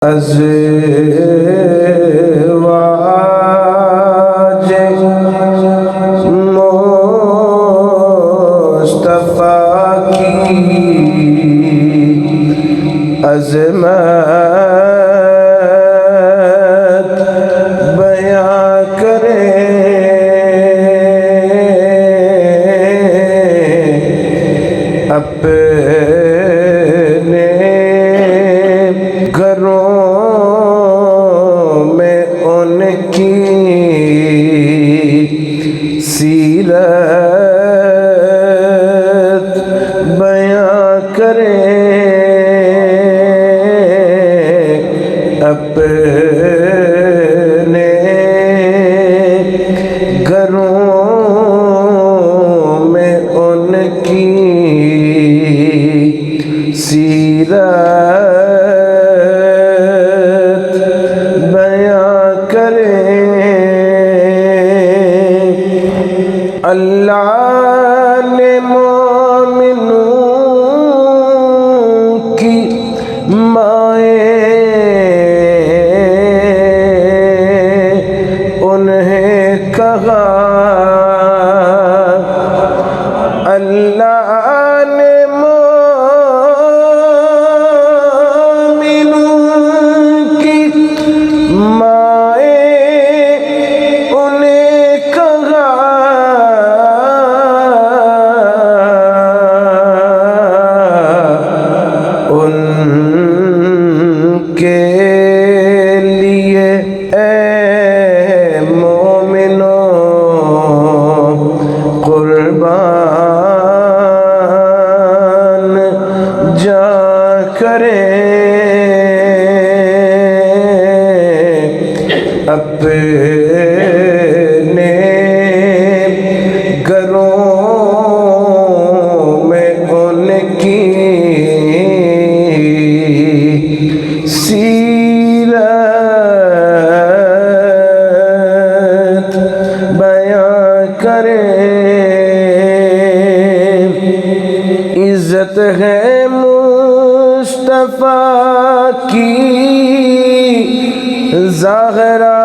ازواج مصطفیٰ کی عظمت بیاں کریں اپنے گھروں میں ان کی سیرت بیاں کریں اپنے گھروں میں ان کی سیرت بیاں کریں۔ اللہ نے مومنوں کی مائیں انہیں کہا، اللہ نے مومنوں کی مائیں انہیں کہا، ان کے لیے اے مومنوں قربان جا کریں اپنے گھروں میں ان کی سیرت بیاں کریں۔ عزت ہے مصطفیٰ کی زہرا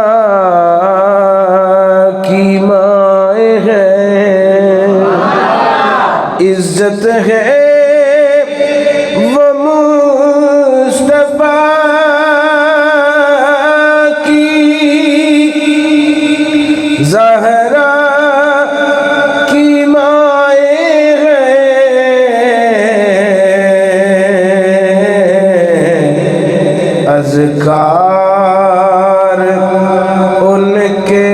کی مائیں ہیں، عزت ہے وہ مصطفیٰ کی زہرا کی مائیں ہیں، اذکار ان کے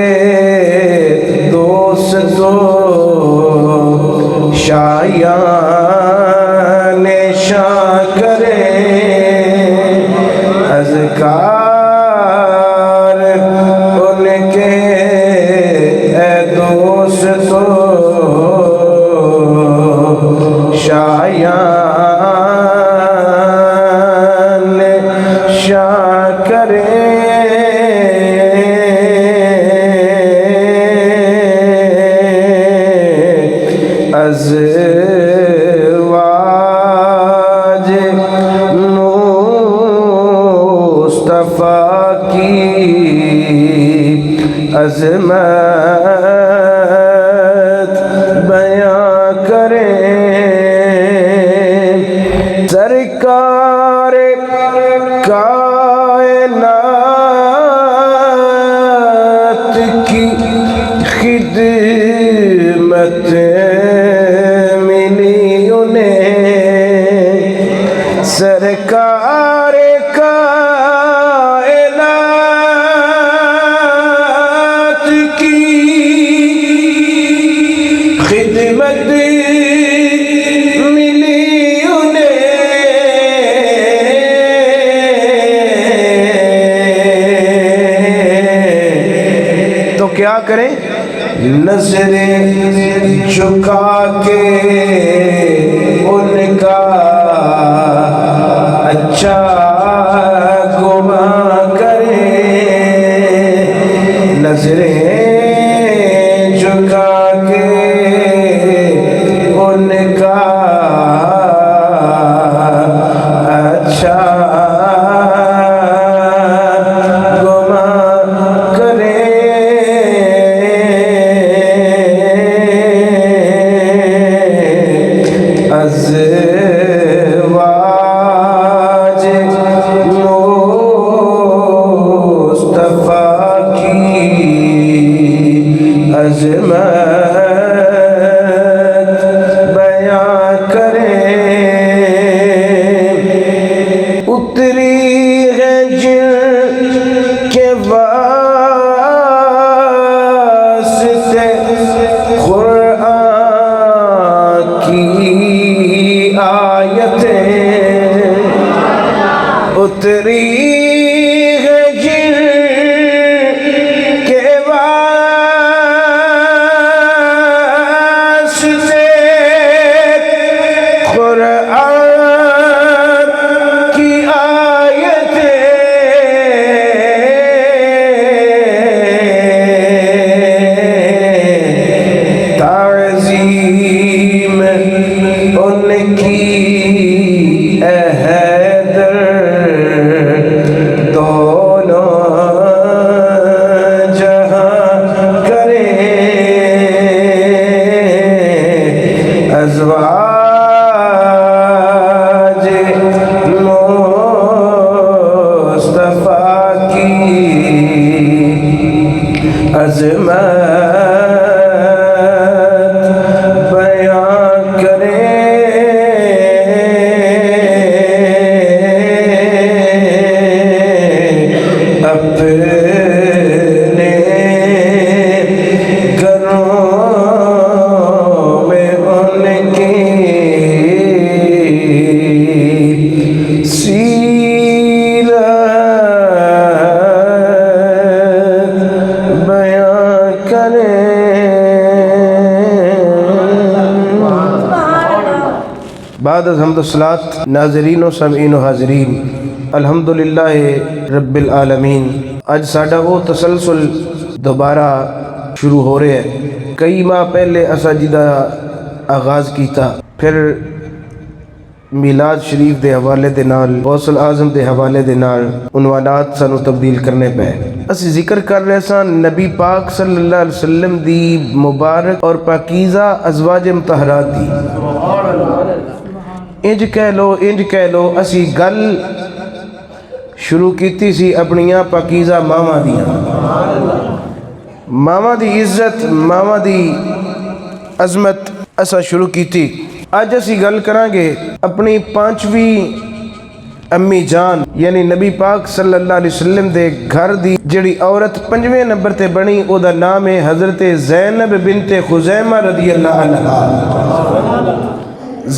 دوستوں شایان شاہ کریں، اذکار ان کے اے دوستوں شایان شاہ کریں۔ ازواج مصطفیٰ کی عظمت بیاں کریں، سرکار کائنات کی خدمت ملی انہیں، سرکار کائنات کی خدمت ملی انہیں، تو کیا کریں؟ نظریں جھکا کے ان کا اچھا گمان کریں، نظریں جھکا کے ان کا اچھا عظمت بیان کرے اپنے گھروں میں ان کی سیرت بیان کرے۔ بعد از حمد و صلات ناظرین و سامعین و حاضرین، الحمدللہ رب العالمین۔ آج ساڈا وہ تسلسل دوبارہ شروع ہو رہے ہیں۔ کئی ماہ پہلے اسا جدا آغاز کیتا، پھر میلاد شریف دے حوالے دے نال، غوث الاعظم دے حوالے دے نال عنوانات سانو تبدیل کرنے پے۔ اسی ذکر کر رہے سان نبی پاک صلی اللہ علیہ وسلم دی مبارک اور پاکیزہ ازواج مطہرات دی۔ انج کہہ لو اسی گل شروع کیتی سی اپنیاں پاکیزہ ماواں دیاں، ماواں دی عزت، ماواں دی عظمت اسا شروع کیتی۔ اج اسی گل کران گے اپنی پانچویں امی جان یعنی نبی پاک صلی اللہ علیہ وسلم دے گھر دی جڑی عورت 5ویں نمبر تے بنی، او دا نام ہے حضرت زینب بنت خزیمہ رضی اللہ عنہا۔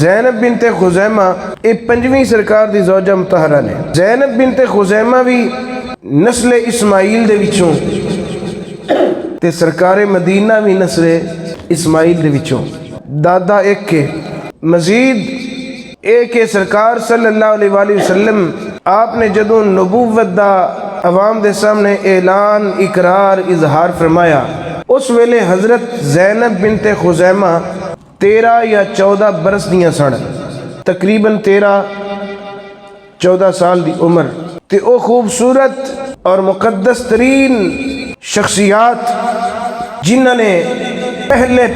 زینب بنت خزیمہ اے 5ویں سرکار دی زوجہ مطہرہ نے۔ زینب بنت خزیمہ بھی نسل اسماعیل دے وچوں تے سرکار مدینہ بھی نسل اسماعیل دے وچوں، دادا ایک کے مزید ایک سرکار صلی اللہ علیہ وآلہ وسلم آپ نے جدوں نبوت دا عوام دے سامنے اعلان اقرار اظہار فرمایا، اس ویلے حضرت زینب بنت خزیمہ 13 یا 14 برس دیاں سن، تقریباً 13-14 سال دی عمر تے او خوبصورت اور مقدس ترین شخصیات جنہاں نے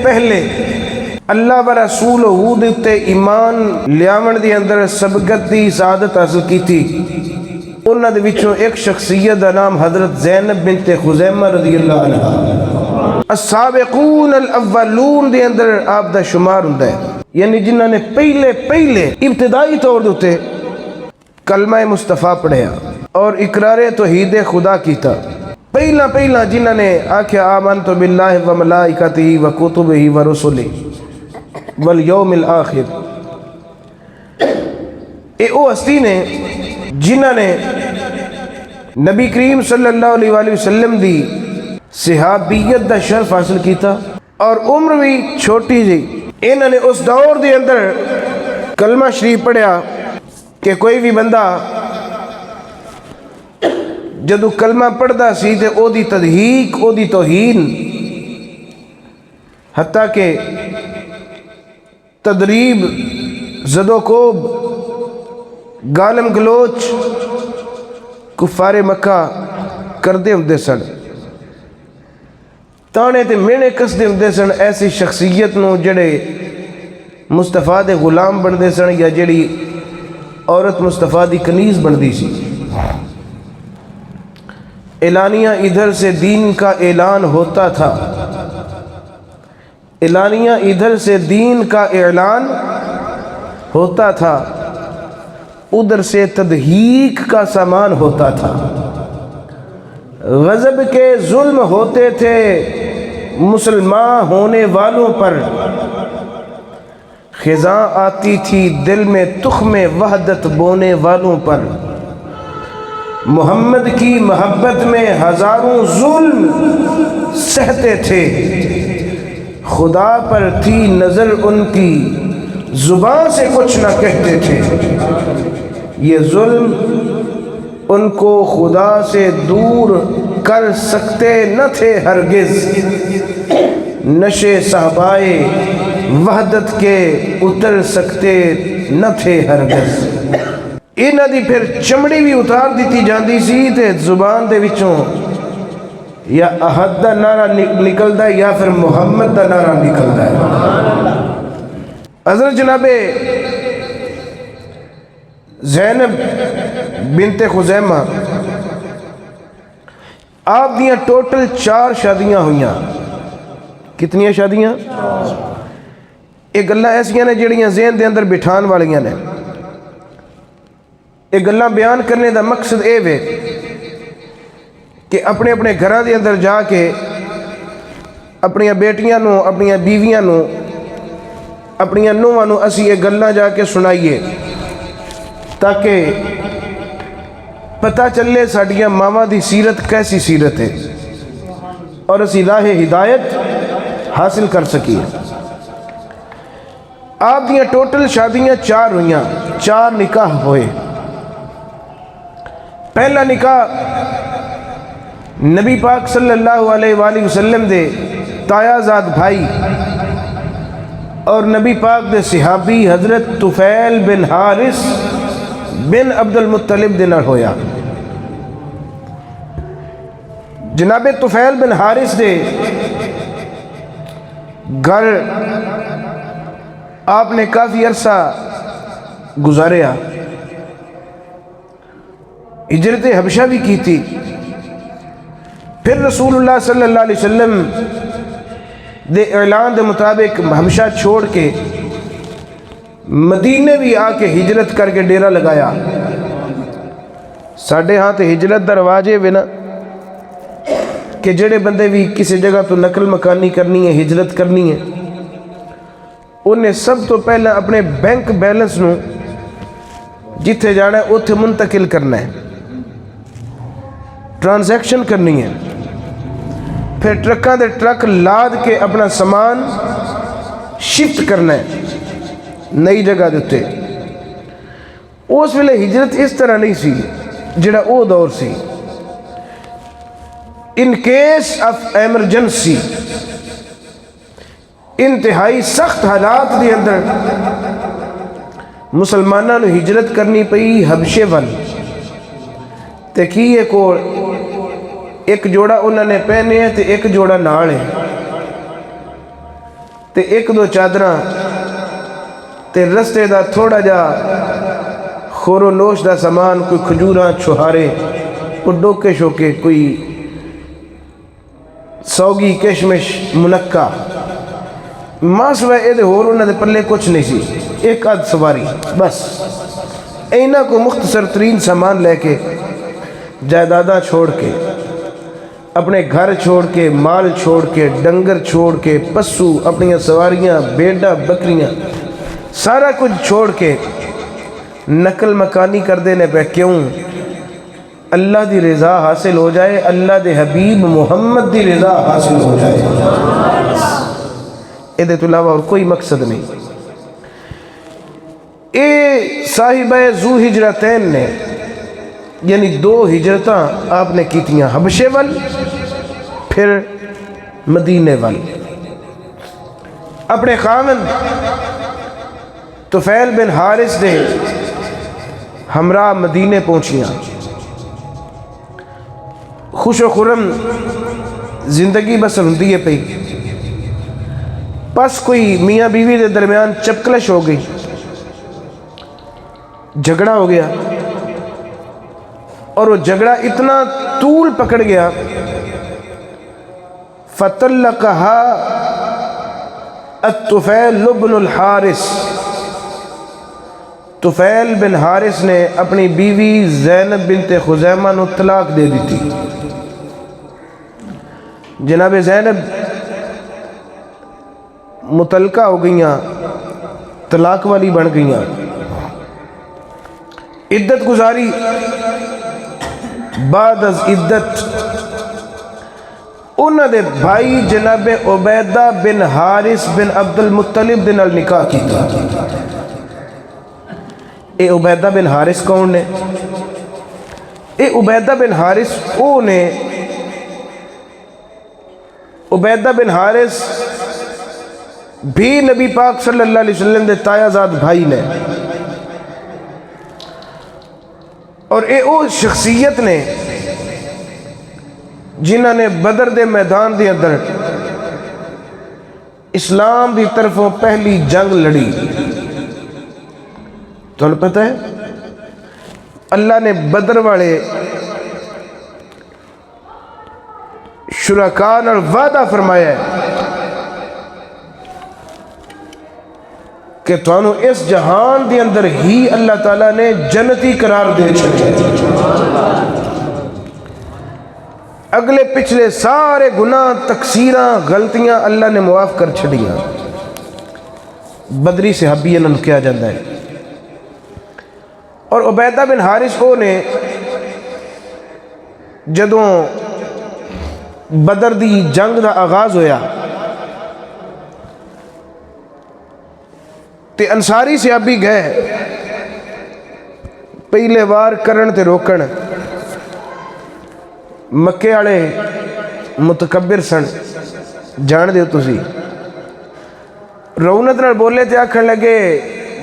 پہلے اللہ و رسول حود تے ایمان لیاون دی اندر سبقت دی سعادت حاصل کی تھی، انہاں دے وچوں ایک شخصیت دا نام حضرت زینب بنت خزیمہ رضی اللہ عنہ السابقون الاولون دے اندر آپ دا شمار ہوندا ہے، یعنی جنہاں نے پہلے ابتدائی طور دے کلمہ مصطفیٰ پڑھیا اور اقرار توحید خدا کیتا، پہلا جنہاں نے آکھیا آمنت باللہ و ملائکتہ و کتبہ و رسلہ والیوم الآخر۔ اے او ہستی نے جنہاں نے نبی کریم صلی اللہ علیہ وآلہ وسلم دی صحابیت دا شرف حاصل کیتا اور عمر بھی چھوٹی جی، انہوں نے اس دور دے اندر کلمہ شریف پڑھیا کہ کوئی بھی بندہ جدو کلمہ پڑھدا سی تے او دی تضحیق، او دی توہین، حتیٰ کہ تدریب، زدو کوب، گالم گلوچ کفار مکہ کردے ہوندے سن، تانے تے مینے کسدے ہوندے سن ایسی شخصیت نو جڑے مصطفیٰ دے غلام بندے سن یا جڑی عورت مصطفیٰ دی کنیز بندی سی۔ اعلانیہ ادھر سے دین کا اعلان ہوتا تھا، اعلانیہ ادھر سے دین کا اعلان ہوتا تھا، ادھر سے تضحیق کا سامان ہوتا تھا، غضب کے ظلم ہوتے تھے مسلمان ہونے والوں پر، خزاں آتی تھی دل میں تخم وحدت بونے والوں پر، محمد کی محبت میں ہزاروں ظلم سہتے تھے، خدا پر تھی نظر ان کی زبان سے کچھ نہ کہتے تھے، یہ ظلم ان کو خدا سے دور کر سکتے نہ تھے ہرگز، نشے صحابائے وحدت کے اتر سکتے نہ تھے ہرگز۔ انہاں دی پھر چمڑی بھی اتار دیتی جاندی سی تے زبان دے وچوں یا احد دا نعرہ نکلدا ہے یا پھر محمد دا نعرہ نکلدا ہے۔ حضرت جناب زینب بنت خزیمہ آپ دیاں ٹوٹل 4 شادیاں ہوئیاں. کتنی شادیاں؟ یہ گلاں ایسیاں نے جڑیاں ذہن دے اندر بٹھان والیاں نے. یہ گلاں بیان کرنے دا مقصد اے وے کہ اپنے اپنے گھراں دے اندر جا کے اپنی بیٹیاں نو، اپنی بیویاں نو، اپنی نوہاں نو اسی یہ گلاں جا کے سنائیے تاکہ پتہ چلے ساڈیاں ماواں دی سیرت کیسی سیرت ہے اور اسی راہ ہدایت حاصل کر سکیے. آپ دیاں ٹوٹل شادیاں 4 ہوئیاں، 4 نکاح ہوئے. پہلا نکاح نبی پاک صلی اللہ علیہ وآلہ وسلم دے تایا زاد بھائی اور نبی پاک دے صحابی حضرت طفیل بن حارث بن عبد المطلب دے نال ہویا. جناب طفیل بن حارث دے گھر آپ نے کافی عرصہ گزاریا، ہجرت حبشہ بھی کی تھی. پھر رسول اللہ صلی اللہ علیہ وسلم دے اعلان دے مطابق حبشہ چھوڑ کے مدینے بھی آ کے ہجرت کر کے ڈیرہ لگایا. ساڑھے ہاں تے ہجرت دا رواج ہے نا کہ جڑے بندے بھی کسی جگہ تو نقل مکانی کرنی ہے، ہجرت کرنی ہے، انہیں سب تو پہلے اپنے بینک بیلنس نو جتھے جانا ہے اتھے منتقل کرنا ہے، ٹرانزیکشن کرنی ہے. پھر ٹرکاں دے ٹرک لاد کے اپنا سامان شفٹ کرنا ہے نئی جگہ دیتے. اس ویلے ہجرت اس طرح نہیں سی جڑا او دور سی. ان کیس آف ایمرجنسی، انتہائی سخت حالات دے اندر مسلمانوں نے ہجرت کرنی پئی حبشے ول. تے کی یہ کو ایک جوڑا انہوں نے پہنے ہیں تے ایک جوڑا نال ہے تے 1-2 چادراں تے رستے دا تھوڑا جا خور و نوش دا سامان، کوئی کھجوراں چھہارے، کوئی ڈوکے شوکے، کوئی سوگی کشمش منکہ، ماں سوائے اے دے ہور انہوں نے پلے کچھ نہیں سی. ایک آدھ سواری بس. اینا کو مختصر ترین سامان لے کے جائیداداں چھوڑ کے، اپنے گھر چھوڑ کے، مال چھوڑ کے، ڈنگر چھوڑ کے، پسو، اپنی سواریاں، بیڑا، بکریاں، سارا کچھ چھوڑ کے نقل مکانی کر دینے پہ. کیوں؟ اللہ دی رضا حاصل ہو جائے، اللہ دے حبیب محمد دی رضا حاصل ہو جائے. اے تو علاوہ اور کوئی مقصد نہیں. اے صاحبہ ذو ہجرتین نے یعنی 2 ہجرتاں آپ نے کیتیاں، حبشے ول پھر مدینے ول. اپنے خاوند طفیل بن حارث دے ہمراہ مدینے پہنچیاں. خوش و خرم زندگی بسر ہوندی ہے پئی. پس کوئی میاں بیوی دے درمیان چپکلش ہو گئی، جھگڑا ہو گیا، اور وہ جھگڑا اتنا طول پکڑ گیا فَطَلَّقَهَا الطفیل بن الحارث. طفیل بن حارث نے اپنی بیوی زینب بنت خزیمہ نو طلاق دے دی تھی. جناب زینب متعلقہ ہو گئیاں، طلاق والی بن گئیاں. عدت گزاری، بعد از عدت انہوں دے بھائی جناب عبیدہ بن حارث بن عبد المطلب دے نال نکاح کیتا. اے عبیدہ بن حارث کون نے؟ اے عبیدہ بن حارث او نے. عبیدہ بن حارث بھی نبی پاک صلی اللہ علیہ وسلم دے تایا زاد بھائی نے، اور اے او شخصیت نے جنہوں نے بدر دے میدان دے اندر اسلام دی طرفوں پہلی جنگ لڑی. تو انہیں پتہ ہے اللہ نے بدر والے شرکاء نال وعدہ فرمایا ہے کہ تانوں اس جہان دے اندر ہی اللہ تعالیٰ نے جنتی قرار دے چھڑیا، اگلے پچھلے سارے گناہ تقصیراں غلطیاں اللہ نے معاف کر چھڑیاں۔ بدری صحابی انہوں نے کیا جاندہ ہے، اور عبیدہ بن حارث کو نے جدوں بدر دی جنگ دا آغاز ہویا تے انصاری صحابی گئے پہلے وار کرن تے روکن، مکے والے متکبر سن، جان دیو تسی، رونت نال بولے تے آکھن لگے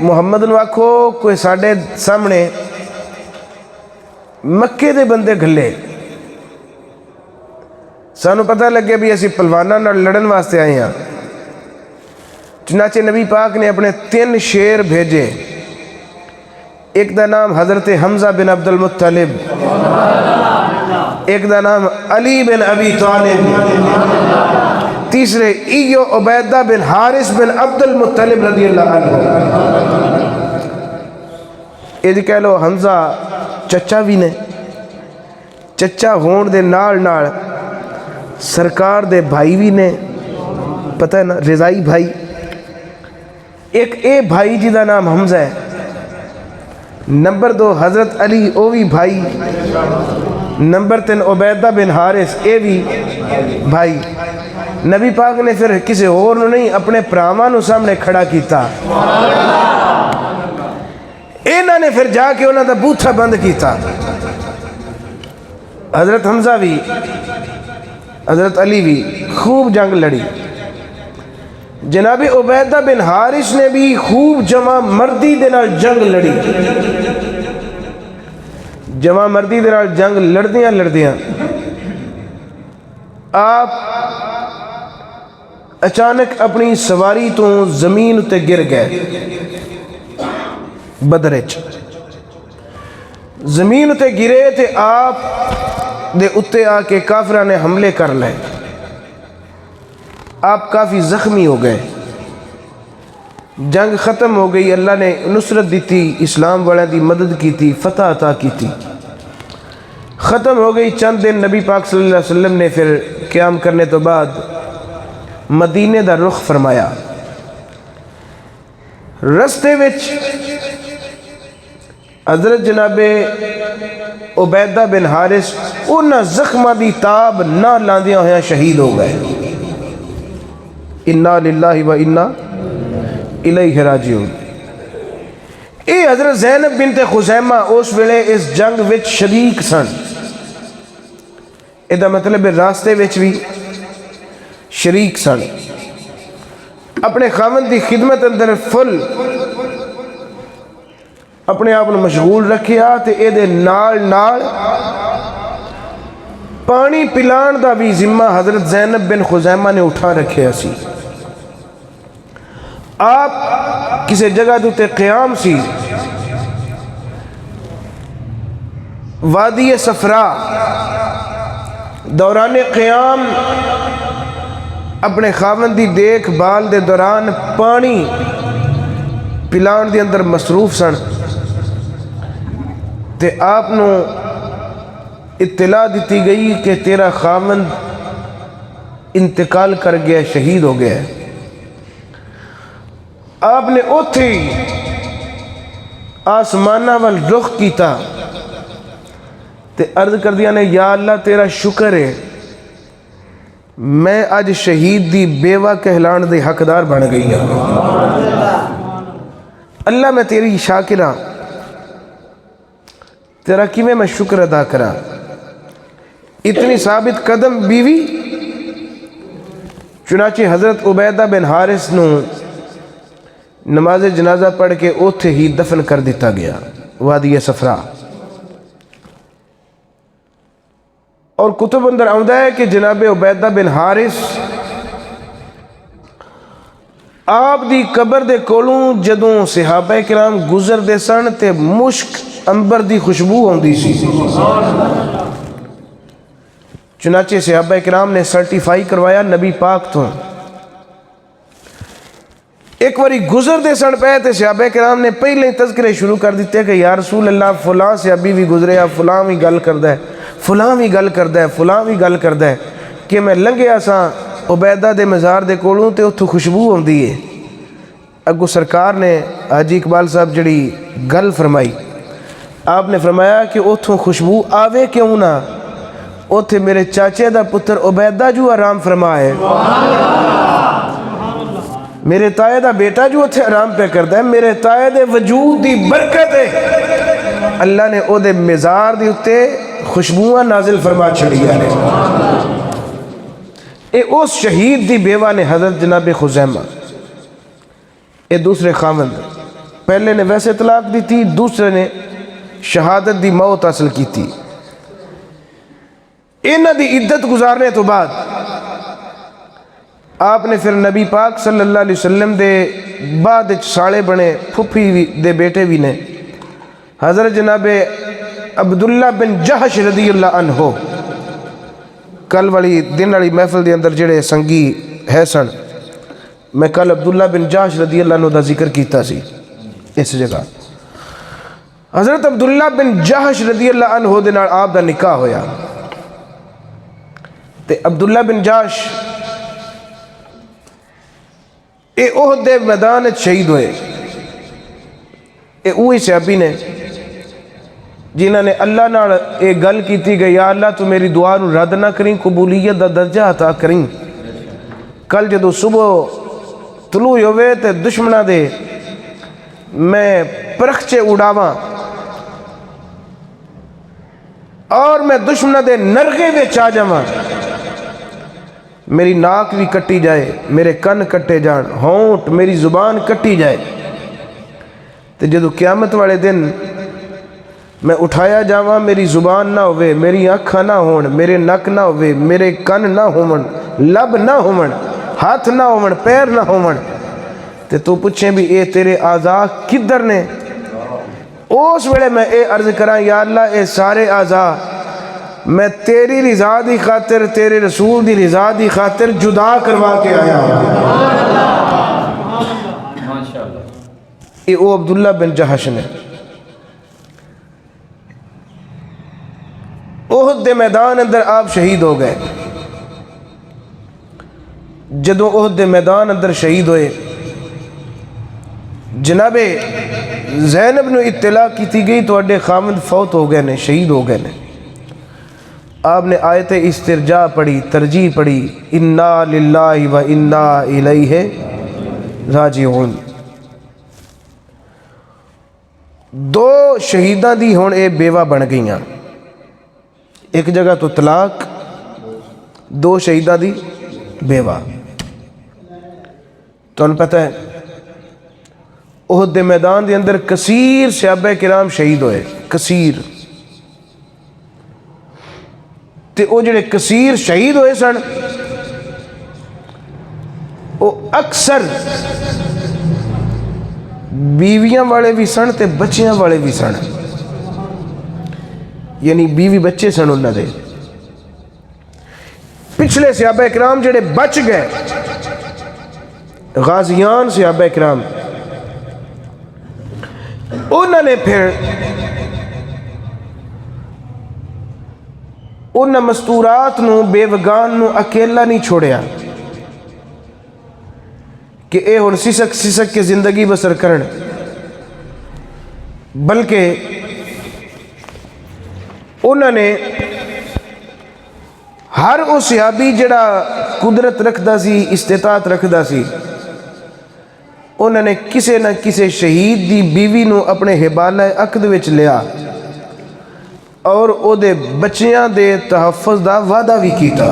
محمد نو آکھو کوئی ساڈے سامنے مکے دے بندے گھلے، سانو پتہ لگے بھی اسی پلواناں نال لڑن واسطے آئے ہیں۔ چنانچہ نبی پاک نے اپنے 3 شیر بھیجے، ایک دا نام حضرت حمزہ بن عبد المطلب، ایک دا نام علی بن ابی طالب، تیسرے ایو عبیدہ بن حارث بن عبد المطلب رضی اللہ عنہ۔ یہ جی کہہ لو حمزہ چچا بھی نے، چچا ہون دے نال نال سرکار دے بھائی بھی نے، پتہ ہے نا رضائی بھائی، ایک اے بھائی جی دا نام حمزہ ہے، نمبر 2 حضرت علی او بھی بھائی، نمبر 3 عبیدہ بن حارث اے بھی بھائی۔ نبی پاک نے پھر کسی اور نو نہیں اپنے پراواں نو سامنے کھڑا کیتا، انہوں نے پھر جا کے انہوں دا بوتھا بند کیتا۔ حضرت حمزہ بھی حضرت علی بھی خوب جنگ لڑی، جناب عبیدہ بن حارث نے بھی خوب جمع مردی دے نال جنگ لڑی، جمع مردی دے نال جنگ لڑدیاں لڑدیاں آپ اچانک اپنی سواری تو زمین تے گر گئے، بدرچ زمین تے گرے تے آپ دے اتے آ کے کافرہ نے حملے کر لے، آپ کافی زخمی ہو گئے، جنگ ختم ہو گئی، اللہ نے نصرت دیتی، اسلام والے دی مدد کی تھی، فتح عطا کی تھی، ختم ہو گئی۔ چند دن نبی پاک صلی اللہ علیہ وسلم نے پھر قیام کرنے تو بعد مدینے دا رخ فرمایا، رستے وچ حضرت جناب عبیدہ بن حارث انہاں زخمہ دی تاب نہ لاندیاں ہویاں شہید ہو گئے، انا للہ و انا الیہ راجعون۔ اے حضرت زینب بنت خزیمہ اس ویلے اس جنگ وچ شریک سن، اے دا مطلب راستے وچ بھی شریک سن، اپنے خاوند دی خدمت اندر فل اپنے آپ نے مشغول رکھیا تے اے دے نال نال پانی پلان دا بھی ذمہ حضرت زینب بن خزیمہ نے اٹھا رکھیا سی۔ آپ کسی جگہ دوتے قیام سی، وادی صفرا، دوران قیام اپنے خاوند دی دیکھ بھال دے دوران پانی پلان دے اندر مصروف سن، تے آپ نو اطلاع دیتی گئی کہ تیرا خاوند انتقال کر گیا، شہید ہو گیا ہے۔ آپ نے اوتھے آسمانہ وال رخ کیتا تے عرض کر دیا نے یا اللہ تیرا شکر ہے میں آج شہید دی بیوہ کہلان دے حقدار بن گئی ہوں، اللہ میں تیری شاکرہ، تیرا کی میں شکر ادا کرا۔ اتنی ثابت قدم بیوی، چنانچہ حضرت عبیدہ بن حارث نو نماز جنازہ پڑھ کے اوتھے ہی دفن کر دیتا گیا وادی صفرا۔ اور کتب اندر آمدہ ہے کہ جناب عبیدہ بن حارث آپ دی قبر دے کولوں جدوں صحابہ کرام گزر دے سن تے مشک انبر دی خوشبو ہوندی سی، چنانچہ صحابہ کرام نے سرٹیفائی کروایا نبی پاک تو ایک باری گزر دے سن پہ تے صحابہ کرام نے پہلے ہی تذکرے شروع کر دیتے کہ یا رسول اللہ فلاں صحابی بھی گزرے فلاں بھی گل کردہ ہے فلاں بھی گل کردہ ہے فلاں بھی گل کردہ ہے کہ میں لنگیا سا عبیدہ دے مزار دے کولوں تے اتھو خوشبو ہوندی ہے. اگو سرکار نے حاجی اقبال صاحب جڑی گل فرمائی آپ نے فرمایا کہ اتھو خوشبو آوے کیوں نہ اتھے میرے چاچے دا پتر عبیدہ جو آرام فرمائے میرے تائے دا بیٹا جو اتھے آرام پہ کرتا ہے میرے تائے دے وجود دی برکت ہے اللہ نے او دے مزار دی اتے خوشبوہ نازل فرما چھڑی ہے. اے اس شہید دی بیوہ نے حضرت جناب خزیمہ اے دوسرے خاوند پہلے نے ویسے طلاق دی تھی دوسرے نے شہادت دی موت حاصل کی تھی. انہ دی عدت گزارنے تو بعد آپ نے پھر نبی پاک صلی اللہ علیہ وسلم دے بعد ساڑے بنے پھپھی دے بیٹے بھی نے حضرت جناب عبداللہ بن جہش رضی اللہ عنہ کل والی دن والی محفل دے اندر جڑے سنگی ہے سن میں کل عبداللہ بن جہش رضی اللہ عنہ دا ذکر کیتا سی اس جگہ حضرت عبداللہ بن جہش رضی اللہ عنہ دے نال آپ دا نکاح ہویا تے عبداللہ بن جہش اے احد دے میدان شہید ہوئے. اے اوہی صحابی نے جنہاں نے اللہ نال اے گل کیتی کہ یا اللہ تو میری دعا نو رد نہ کریں قبولیت دا درجہ عطا کریں. کل جدو صبح طلوع ہوئے تے دشمنہ دے میں پرخچے اڑاواں اور میں دشمنہ دے نرغے وے چاہ جاواں میری ناک بھی کٹی جائے میرے کن کٹے جان ہونٹ میری زبان کٹی جائے تے جدو قیامت والے دن میں اٹھایا جاواں میری زبان نہ ہوئے میری آنکھاں نہ ہون میرے نک نہ ہوئے میرے کن نہ ہون لب نہ ہون ہاتھ نہ ہون پیر نہ ہون تے تو پوچھیں بھی اے تیرے اعضاء کدھر نے اس ویلے میں اے عرض کراں یا اللہ اے سارے اعضاء میں تیری رضا دی خاطر تیرے رسول دی رضا دی خاطر جدا کروا کے آیا ہوں. اے او عبداللہ بن جہش نے احد دے میدان اندر آپ شہید ہو گئے. جدو احد دے میدان اندر شہید ہوئے جناب زینب نو اطلاع کی گئی تو اڈے خامد فوت ہو گئے نے شہید ہو گئے نے. آپ نے آیت استرجاع پڑھی ترجیح پڑھی انا للہ و انا الیہ راجعون. دو شہیداں دی ہون اے بیوہ بن گئیاں ایک جگہ تو طلاق دو شہیداں دی بیوہ. تو انہوں پتہ ہے احد دے میدان دے اندر کثیر صحابہ کرام شہید ہوئے کثیر تے او جڑے کثیر شہید ہوئے سن او اکثر بیویاں والے بھی سن تے بچیاں والے بھی سن یعنی بیوی بچے سن انہاں دے. پچھلے صحابہ اکرام جڑے بچ گئے غازیان صحابہ اکرام انہوں نے پھر انہاں مستورات نو بیوگان نو اکیلا نہیں چھوڑیا کہ اے ہن سسک سسک کے زندگی بسر کرن بلکہ انہوں نے ہر وہ صحابی جڑا قدرت رکھدا سی استطاعت رکھدا سی انہوں نے کسے نہ کسے شہید دی بیوی نو اپنے حبالہ عقد وچ لیا اور او دے بچیاں دے تحفظ دا وعدہ بھی کیتا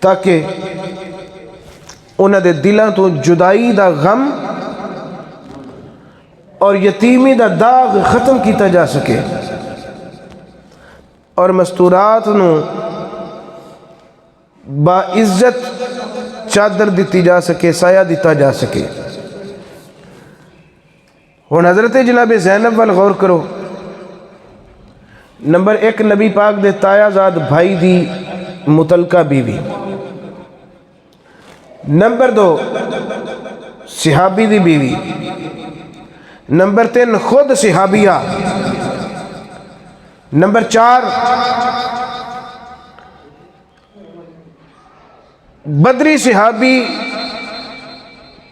تاکہ انہوں دے دلوں تو جدائی دا غم اور یتیمی دا داغ ختم کیتا جا سکے اور مستورات نو با عزت چادر دیتی جا سکے سایہ دیتا جا سکے. ہن حضرت جناب زینب وال غور کرو نمبر 1 نبی پاک دے تایا زاد بھائی دی متعلقہ بیوی، نمبر 2 صحابی دی بیوی، نمبر 3 خود صحابیہ، نمبر 4 بدری صحابی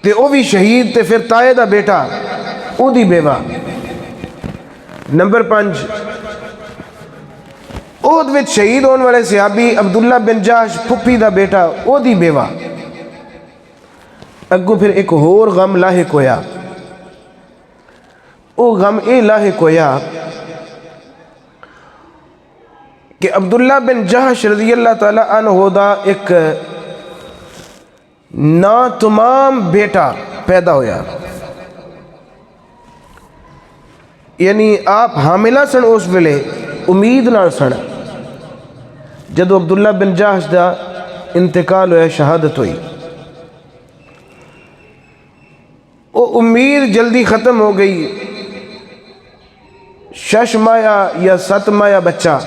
تے او بھی شہید تے پھر تائے دا بیٹا او دی بیوہ، نمبر 5 احد وچ شہید ہونے والے صحابی عبداللہ بن جاش پھپھی دا بیٹا او دی بیوہ۔ اگوں پھر ایک ہور غم لاحق ہویا، او غم اے لاحق ہویا کہ عبداللہ بن جاش رضی اللہ تعالیٰ عنہ دا ایک ناتمام بیٹا پیدا ہویا، یعنی آپ حاملہ سن اس ویلے امید نال سن، جدو عبداللہ بن جاش دا انتقال ہویا، شہادت ہوئی، وہ امید جلدی ختم ہو گئی، 6 ماہ یا 7 ماہ بچہ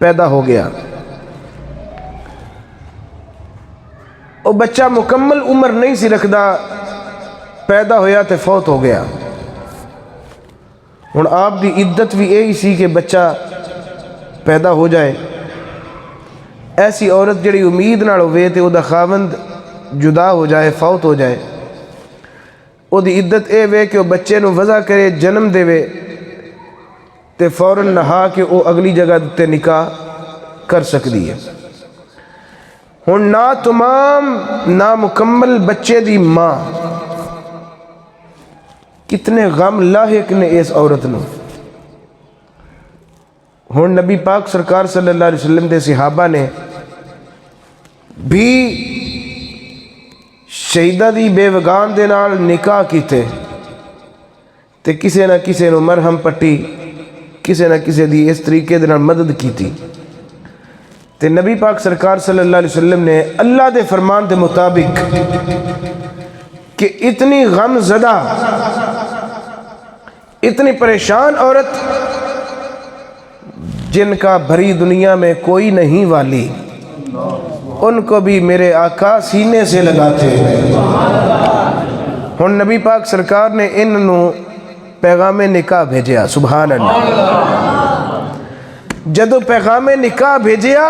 پیدا ہو گیا، وہ بچہ مکمل عمر نہیں سی رکھدا، پیدا ہویا تے فوت ہو گیا۔ ہن آپ دی عدت بھی یہی سی کہ بچہ پیدا ہو جائے، ایسی عورت جڑی امید نال ہوئے تے او دا خاوند جدا ہو جائے، فوت ہو جائے، او دی عدت اے وے کہ وہ بچے نو وضع کرے، جنم دے وے تے فوراً نہا کے او اگلی جگہ تے نکاح کر سکتی ہے۔ ہن ناتمام نامکمل بچے دی ماں، کتنے غم لاحق نے اس عورت نو۔ ہن نبی پاک سرکار صلی اللہ علیہ وسلم دے صحابہ نے بھی شہیدہ دی بیوگان دے نال نکاح کیتے تے کسے نہ کسے نو مرہم پٹی، کسے نہ کسے دی اس طریقے دے نال مدد کیتی، تے نبی پاک سرکار صلی اللہ علیہ وسلم نے اللہ دے فرمان دے مطابق کہ اتنی غم زدہ، اتنی پریشان عورت جن کا بھری دنیا میں کوئی نہیں والی، ان کو بھی میرے آقا سینے سے لگاتے ہیں۔ ہن نبی پاک سرکار نے انہوں پیغام نکاح بھیجیا، سبحان اللہ۔ جدو پیغام نکاح بھیجیا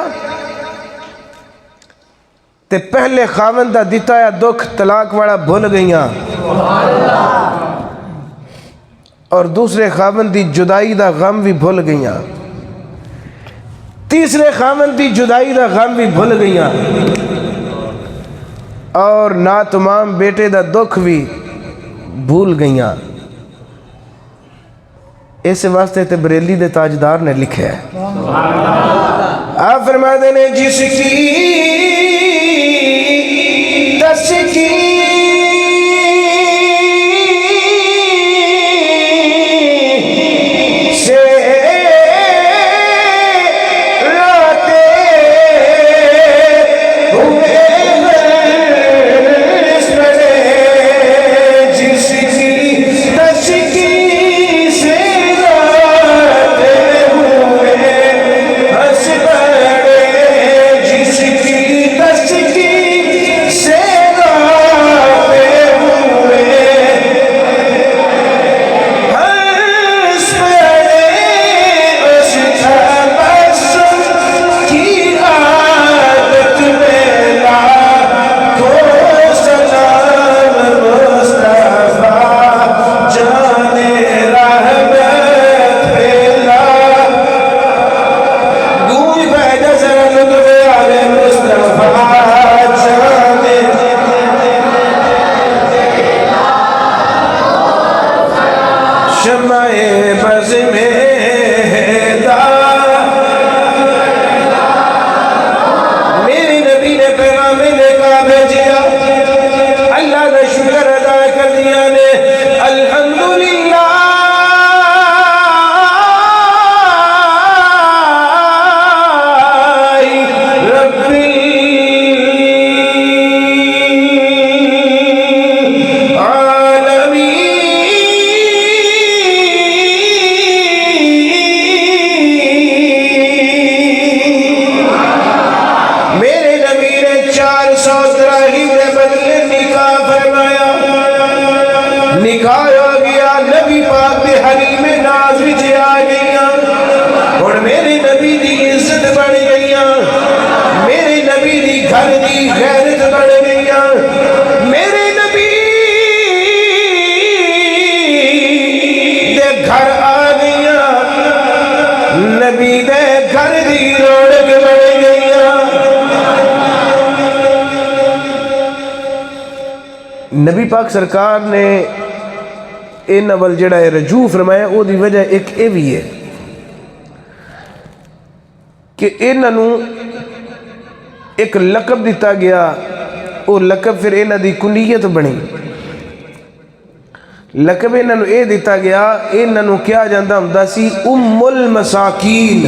تے پہلے خاوند دا دتا یا دکھ طلاق والا بھول گئیاں، اور دوسرے خاوند دی جدائی دا غم بھی بھول گئیاں، تیسرے خاوند دی جدائی دا غم بھی بھول گئیاں، اور ناتمام بیٹے دا دکھ بھی بھول گئیاں۔ اس واسطے تے بریلی دے تاجدار نے لکھا ہے، آپ فرماتے ہیں جس کی تسکین سے نبی دے گھر دی رونق بن گئیاں۔ نبی پاک سرکار نے اے نول جڑا ہے رجوع فرمایا، او دی وجہ ایک اے بھی ہے کہ انہاں نوں ایک لقب دیتا گیا، او لقب پھر انہاں دی کنیت بنی۔ لقب انہاں نوں اے دیتا گیا، انہاں نوں کیا جاندا ہوندا سی ام المساکین۔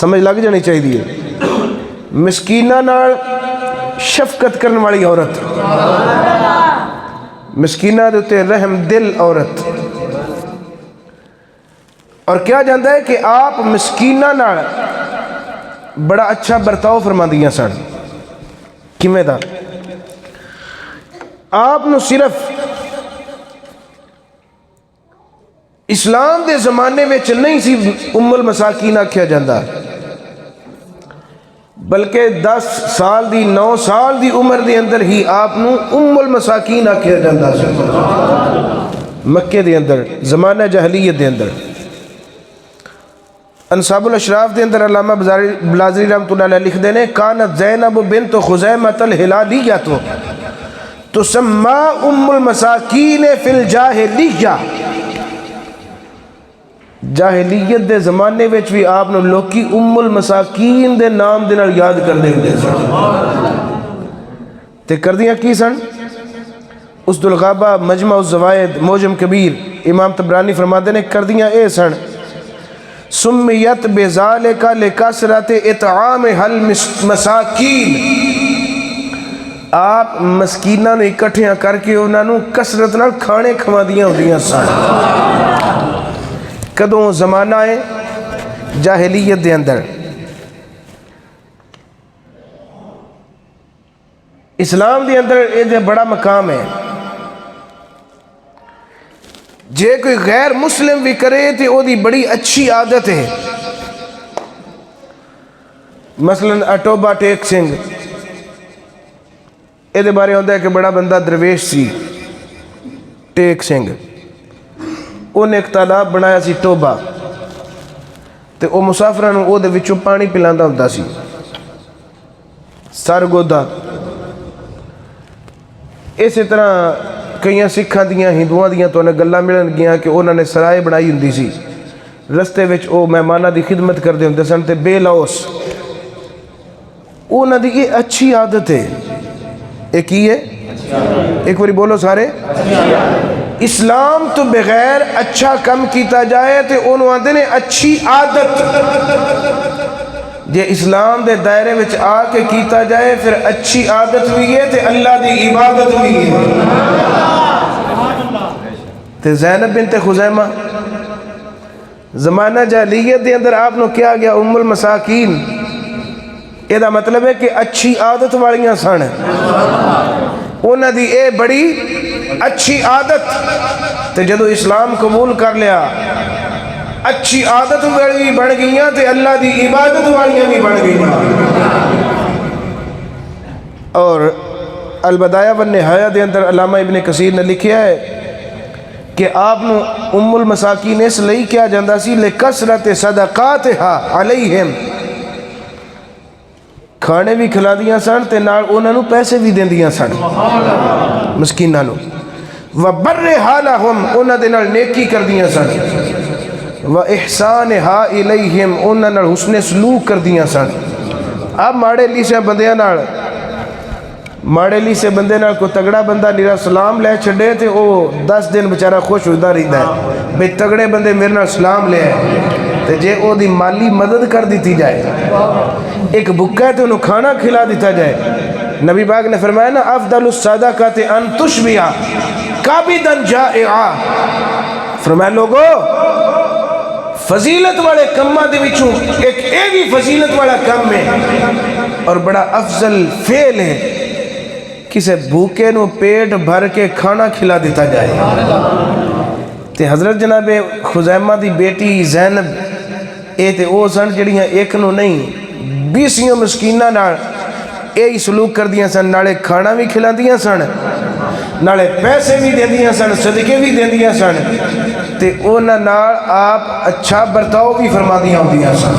سمجھ لگ جانی چاہیے، مسکینہ نال شفقت کرنے والی عورت، مسکینہ دے رحم دل عورت۔ اور کیا جاندا ہے کہ آپ مسکینہ نال بڑا اچھا برتاؤ فرما دیاں سن۔ کیویں دا؟ آپ نو صرف اسلام دے زمانے میں نہیں سی ام المساکین آکھیا جاندا، بلکہ 10 سال دی 9 سال دی عمر دے اندر ہی آپ نو ام المساکین آکھیا جاندا سی، مکے دے اندر زمانہ جاہلیت دے اندر۔ انصاب الاشراف دے اندر علامہ بلازری رحمۃ اللہ علیہ لکھ دینے، کانت زینب بنت خزیمۃ الہلالیہ تسمى ام المساکین فی الجاہلیہ۔ جاہلیت دے زمانے وچ بھی آپ نے لوکی ام المساکین دے نام دے نال یاد کر دے ہوندے سن۔ تے کردیاں کی سن؟ اسد الغابہ مجمع الزوائد موجم کبیر امام طبرانی فرماتے نے کردیاں اے سن، سمیت بذالک لکثرت اطعامها المساکین۔ آپ مسکینہ نے اکٹھیاں کر کے انہاں نوں کثرت نال کھانے کھوا دیاں ہوندیاں سن۔ کدوں زمانہ ہے جاہلیت دے اندر، اسلام دے اندر اے دے بڑا مقام ہے۔ جے کوئی غیر مسلم بھی کرے تو او دی بڑی اچھی عادت ہے۔ مثلا اٹوبہ ٹیک سنگھ، اے دے بارے ہوندہ ہے کہ بڑا بندہ درویش سی ٹیک سنگھ، انہیں ایک تالاب بنایا سی ٹوبہ، تے او مسافران او دے وچوں پانی پلاندا ہوندا سی، سر گودا۔ اسی طرح کئیاں سکھاں دیاں ہندوؤں دیاں تو انہیں گلہ ملن گیاں کہ انہوں نے سرائے بنائی ہوندی سی، رستے وچ او مہمانہ دی خدمت کر دے ہوندے سن تے بے لوس۔ انہوں دی یہ اچھی عادت ہے، ایک ہی ہے، ایک باری بولو سارے، اسلام تو بغیر اچھا کم کیتا جائے تو انہوں آدھے نے اچھی عادت، جے اسلام دے دائرے وچ آ کے کیتا جائے پھر اچھی عادت ہوئی ہے تے اللہ دی عبادت ہوئی ہے۔ تے زینب بنت خزیمہ زمانہ جاہلیت دے اندر آپ نو کیا گیا ام المساکین، یہ دا مطلب ہے کہ اچھی عادت والیاں سن، انہاں دی اے بڑی اچھی عادت۔ تے جدو اسلام قبول کر لیا اچھی عادت والی بن گئیاں تے اللہ دی عبادت والیاں بھی بن گئیاں۔ اور البدایہ والنہایہ دے اندر علامہ ابن کثیر نے لکھیا ہے کہ آپ نو ام المساکین اس لئی کیا جاندہ سی لکثرت صدقاتہا علیہم، کھانے بھی کھلا دیاں سن تے نال انہاں نو پیسے بھی دین دیاں سن مسکینہ نو، وبرہا لہم انہاں دے نال نیکی کر دیاں سن، وَإِحْسَانِهَا إِلَيْهِمْ انہاں نال حسن سلوک کر دیاں سن۔ اب ماڑے لیسے بندیاں نال، ماڑے لیسے بندے نال کو تگڑا بندہ نیرا سلام لے چھڑے تے او 10 دن بچارہ خوش ہوتا رہتا ہے بے تگڑے بندے میرے نال سلام لے آئے، تے جے او دی مالی مدد کر دیتی جائے، ایک بھکا ہے تو انہوں کھانا کھلا دیتا جائے۔ نبی پاک نے فرمایا نا افضل الصدقات ان تشبع کابدا جائعا، فرمایا لوگو فضیلت والے کمہ دے وچوں ایک اے بھی فضیلت والا کم ہے اور بڑا افضل فعل ہے، کسے بھوکے نو پیٹ بھر کے کھانا کھلا دیتا جائے۔ تے حضرت جناب خزیمہ دی بیٹی زینب اے تے او سن جڑیاں ایک نو نہیں 20 مسکینہ نال اے ہی سلوک کر دیاں سن، نالے کھانا بھی کھلا دیاں سن، نالے پیسے بھی دے دیاں سن، صدقے بھی دے دیاں سن، تے اونا نال آپ اچھا برتاؤ بھی فرما دیا ہوندیاں سن۔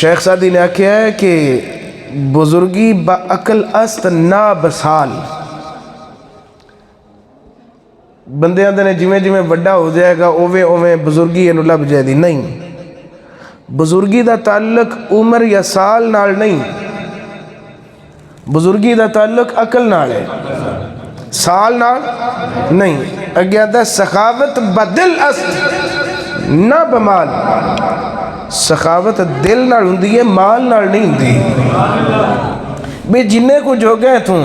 شیخ سعدی نے آکھیا ہے کہ بزرگی با عقل است نا بسال، بندے آندے نے جویں جویں وڈا ہو جائے گا اوویں اوویں بزرگی اینو لب جائے دی، نہیں، بزرگی دا تعلق عمر یا سال نال نہیں، بزرگی دا تعلق عقل نال ہے، سال نال نہیں۔ اگیا دا سخاوت بدل است نہ بمال، سخاوت دل نال ہوندی ہے، مال نال نہیں ہوندی۔ بے جننے کو جو گئے تھوں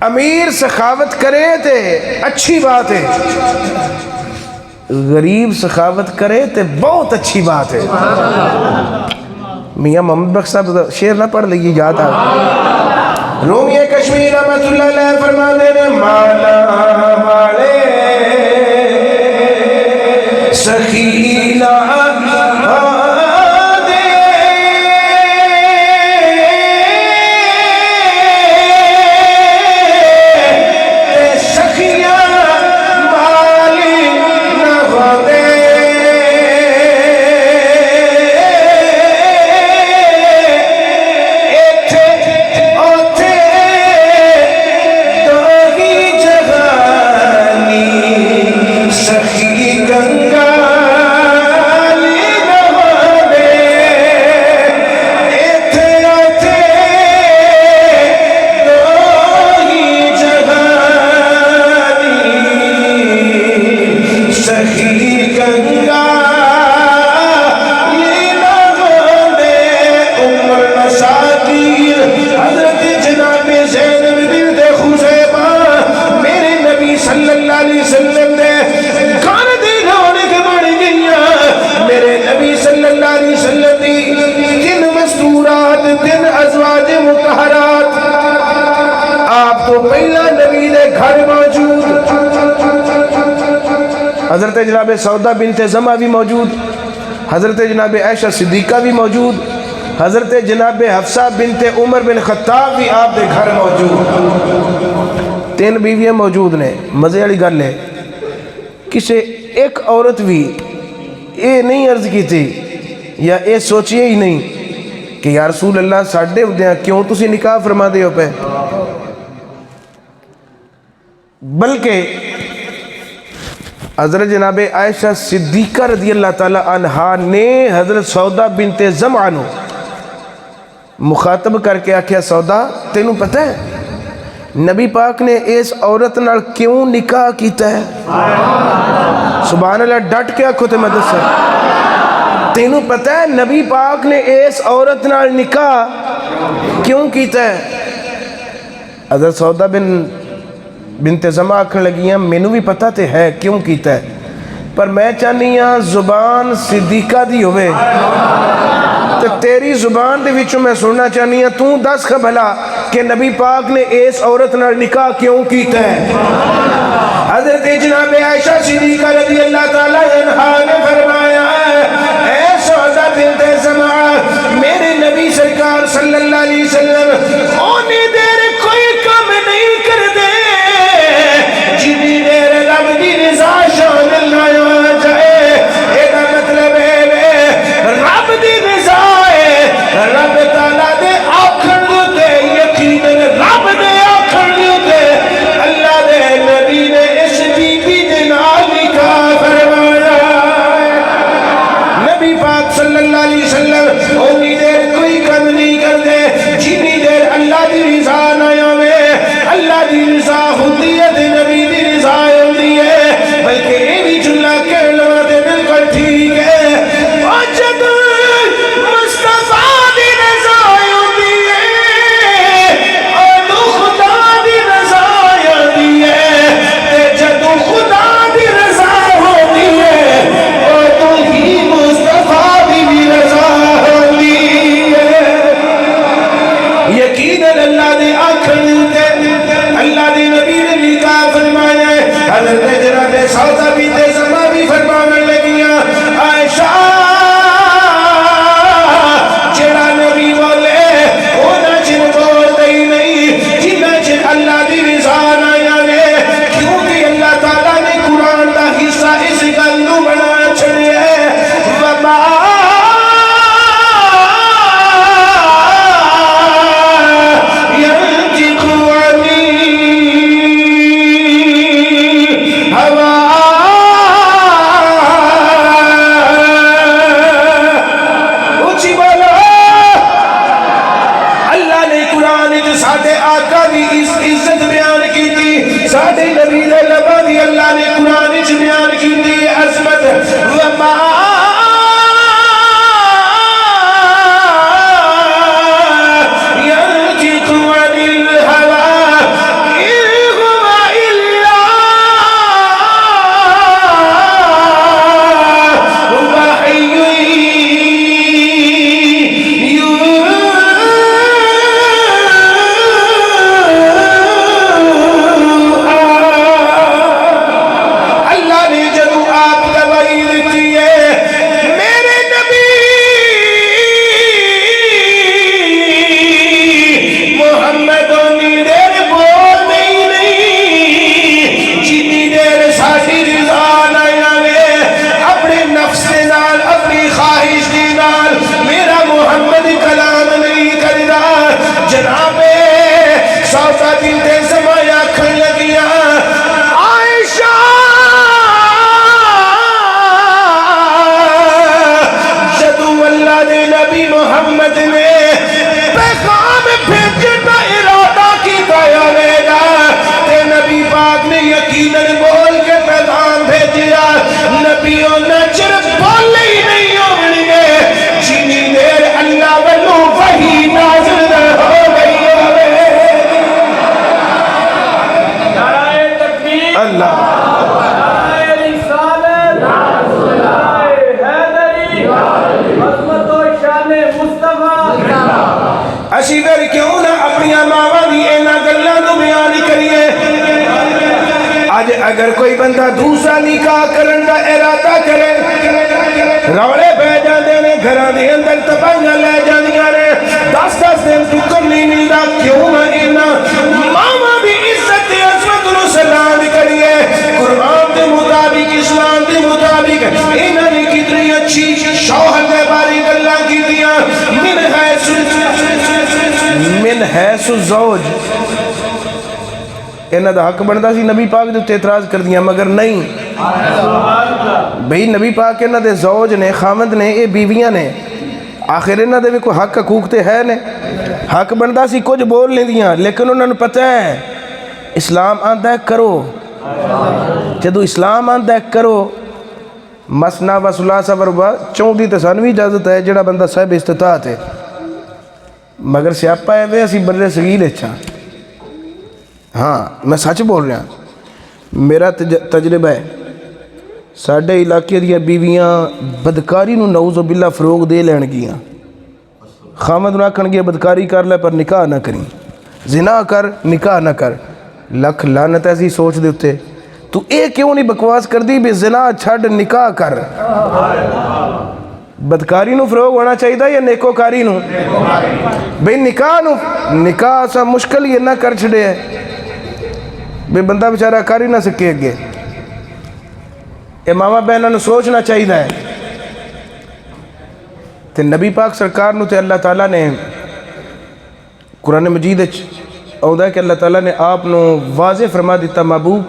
امیر سخاوت کرے تے اچھی بات ہے، غریب سخاوت کرے تے بہت اچھی بات ہے۔ میاں محمد بخش صاحب شعر نہ پڑھ لئیے، یاد آ رومی کشمیر رحمت اللہ علیہ فرما دے نے مالا والے سخیلا حضرت جناب سودہ بنت زمع بھی موجود، حضرت جناب عائشہ صدیقہ بھی موجود، حضرت جناب حفصہ بنت عمر بن خطاب بھی آپ دے گھر موجود، 3 بیویاں موجود نے۔ مزے والی گل ہے کسے ایک عورت بھی اے نہیں عرض کی تھی یا اے سوچیے ہی نہیں کہ یا رسول اللہ ساڑھے ہوتے کیوں تسی نکاح فرما دے ہو پہ، بلکہ حضرت جناب عائشہ صدیقہ رضی اللہ تعالی عنہا نے حضرت سودہ بنت زمعہ نو مخاطب کر کے آکھیا سودہ تینوں پتہ ہے نبی پاک نے اس عورت نال کیوں نکاح کیتا ہے؟ سبحان اللہ، ڈٹ کے آکھو تے مدد سے، تینوں پتہ ہے نبی پاک نے اس عورت نال نکاح کیوں کیتا ہے؟ حضرت سودہ بنت زمعہ آکھن لگیاں مینوں بھی پتہ تے ہے کیوں کیتا ہے، پر میں چاہنی ہاں زبان صدیقہ دی ہوئے تو تیری زبان دے وچوں میں سننا چاہنی ہاں، تو دس بھلا کہ نبی پاک نے اس عورت نال نکاح کیوں کیتا ہے؟ حضرت جناب عائشہ صدیقہ رضی اللہ تعالی عنہا نے فرمایا اے سودہ بنت زمعہ، میرے نبی سرکار صلی اللہ علیہ وسلم اونی دیر کوئی کم نہیں کر دے جنی دیر رب دی رضا شامل نہ ہو جائے۔ ایک مطلب ہے رب دی رضا ہے، رب تعالیٰ دے آکھن دے یقین رب دے آکھن دے اللہ دے نبی نے اس بی بی دے نال نکاح فرمایا۔ نبی پاک صلی اللہ علیہ وسلم اونی دیر کوئی کم نہیں کر دے جنی دیر اللہ دی رضا نہ ہوئے۔ اللہ دی رضا ہوتی ہے تے نبی دی رضا ہوتی ہے، بلکہ یہ بھی جملہ کہنا تے بالکل ٹھیک ہے، اور جب مصطفیٰ دی رضا ہوتی ہے اور تو خدا دی رضا ہوتی ہے، تے جب خدا دی رضا ہوتی ہے اور تو ہی مصطفیٰ دی بھی رضا ہوتی ہے۔ یقیناً اللہ دے آکھن دے اللہ دے نبی نے نکاح فرمایا ہے۔ حضرت جناب سودہ بنت زمعہ بھی فرمانے لگیاں عائشہ جڑا نبی بولے وہ نہ چر بولتے ہی نہیں، جنہ چر اللہ دی اللہ. اسی پھر کیوں نہ اپنی ماواں دی انہاں گلاں نوں بیان کریے. اج اگر کوئی بندہ دوسرا نکاح کرن دا ارادہ کرے روڑے پہ جاندے نے گھراں دے اندر تباہیاں لے جاندیاں نے 10-10 دن ٹکر نہیں ملدا. کیوں نہ انہاں ماواں دی عزت تے عظمت نوں سلام کریے. قرآن دے مطابق اسلام دے مطابق انہاں نے کتنی اچھی شوہر دے بارے گلاں کیتیاں. من حیث الزوج انہاں دا حق بندا سی نبی پاک دے تے اعتراض کر دیاں مگر نہیں. بھئی نبی پاک انہاں دے زوج نے خامد نے اے بیویاں نے آخر انہاں دے بھی کوئی حق حقوق تے ہے نے. حق بندا سی کچھ بول لیندیاں لیکن انہاں نوں پتہ ہے اسلام آندا ہے کرو. جدو اسلام آندا ہے کرو مسنا و ثلاثہ و رباع چون دی تے سانوی اجازت ہے جڑا بندہ صاحب استطاعت ہے. مگر سیاپا ہے وے اسی برے صغیر اچھا. ہاں میں سچ بول رہا ہوں میرا تجربہ ہے. ساڈے علاقے دیا بیویاں بدکاری نو نعوذ باللہ فروغ دے لین گیاں. خامد نہ آکھن گے بدکاری کر لے پر نکاح نہ کریں, زنا کر نکاح نہ کر. لکھ لعنت ایسی سوچ دے اتے. تو اے کیوں نہیں بکواس کر دی بھی زنا چھڑ نکاح کر. بدکاری نو فروغ ہونا چاہیے یا نیکوکاری نو؟ بھئی نکاح سا مشکل یہ نہ کر چھڑے ہے بے بندہ بچارہ کاری نہ سکے گے. اے ماما بہنہ نو سوچنا چاہیے ہے. تے نبی پاک سرکار نو تے اللہ تعالیٰ نے قرآن مجید آؤں ہے کہ اللہ تعالیٰ نے آپ نو واضح فرما دیتا محبوب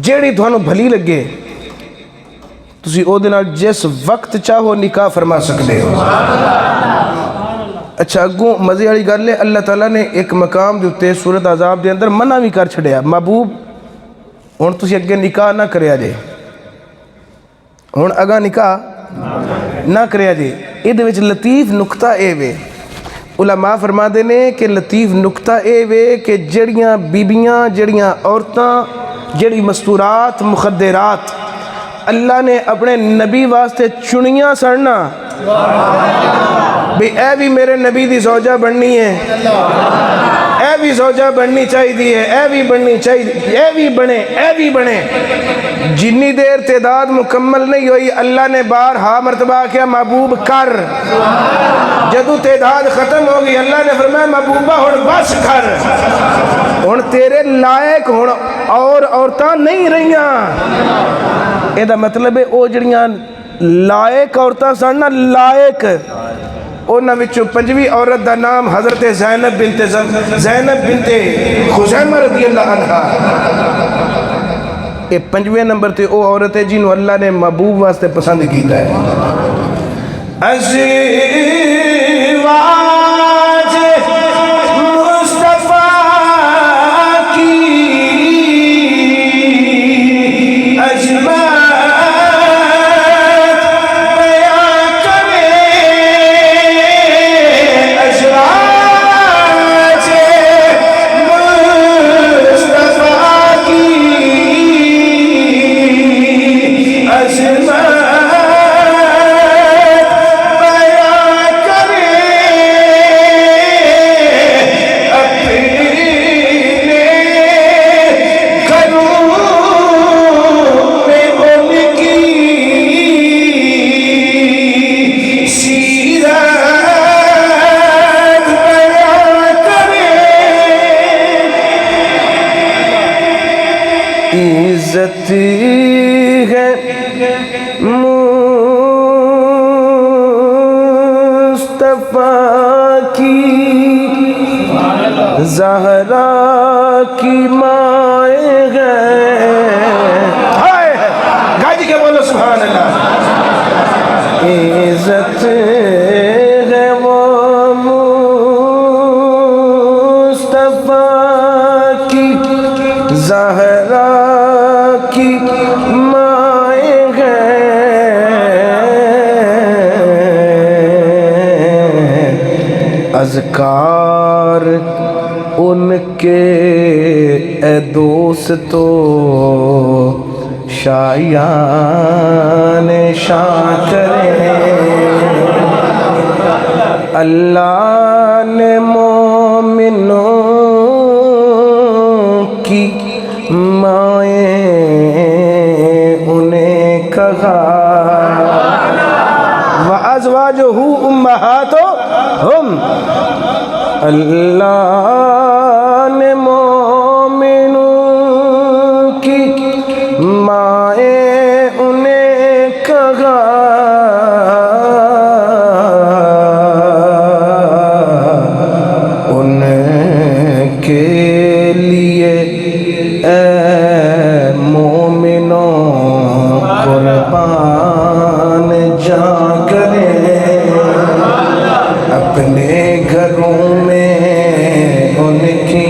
جیڑی تھانوں بھلی لگے تسی او دے نال جس وقت چاہو نکاح فرما سکتے ہو. اچھا اگوں مزے والی گل ہے اللہ تعالیٰ نے ایک مقام دے اوتے سورۃ عذاب دے اندر منع بھی کر چھڑیا محبوب ہن تسی اگے نکاح نہ کریا جے. ہن اگا نکاح نہ کریا جے. ادھے وچ لطیف نقطہ اے وے علماء فرما دے نے کہ لطیف نقطہ اے وے کہ جڑیاں بیبیاں جڑیاں عورتاں جڑی مستورات مخدرات اللہ نے اپنے نبی واسطے چنیاں سڑنا بھی اے بھی میرے نبی دی زوجہ بننی ہے, اے بھی زوجہ بننی چاہیے ہے, اے بھی بننی چاہیے, اے بھی بنے, اے بھی بنے. جنی دیر تعداد مکمل نہیں ہوئی اللہ نے بارہا مرتبہ کیا محبوب کر. جدو تعداد ختم ہوگی اللہ نے فرمایا محبوبہ ہن بس کر. ہن تیرے لائق ہن اور عورتاں نہیں رہیاں. اے دا مطلب ہے او جڑیاں لائق عورتاں سن نا لائق انہاں وچوں پنجویں عورت دا نام حضرت زینب بنت خزیمہ رضی اللہ عنہ. اے پنجویں نمبر تے او عورت ہے جنہوں اللہ نے محبوب واسطے پسند کیتا ہے. ازواج مصطفیٰ کی اجمل عزت ہے مصطفیٰ کی زہرا کی مائیں ہیں. گاجی کے بولو سبحان اللہ. عزت ہے وہ مصطفیٰ کی زہرا کی مائیں ہیں. اذکار ان کے اے دوستو شایان شان کریں اللہ نے مومنوں کی مائیں انہیں کہا وَأَزْوَاجُهُ أُمَّهَاتُهُمْ اللہ نے مومنوں کی مائیں انہیں کہا ان کے لیے اے مومنوں قربان جاں کریں اپنے گھروں میں ان کی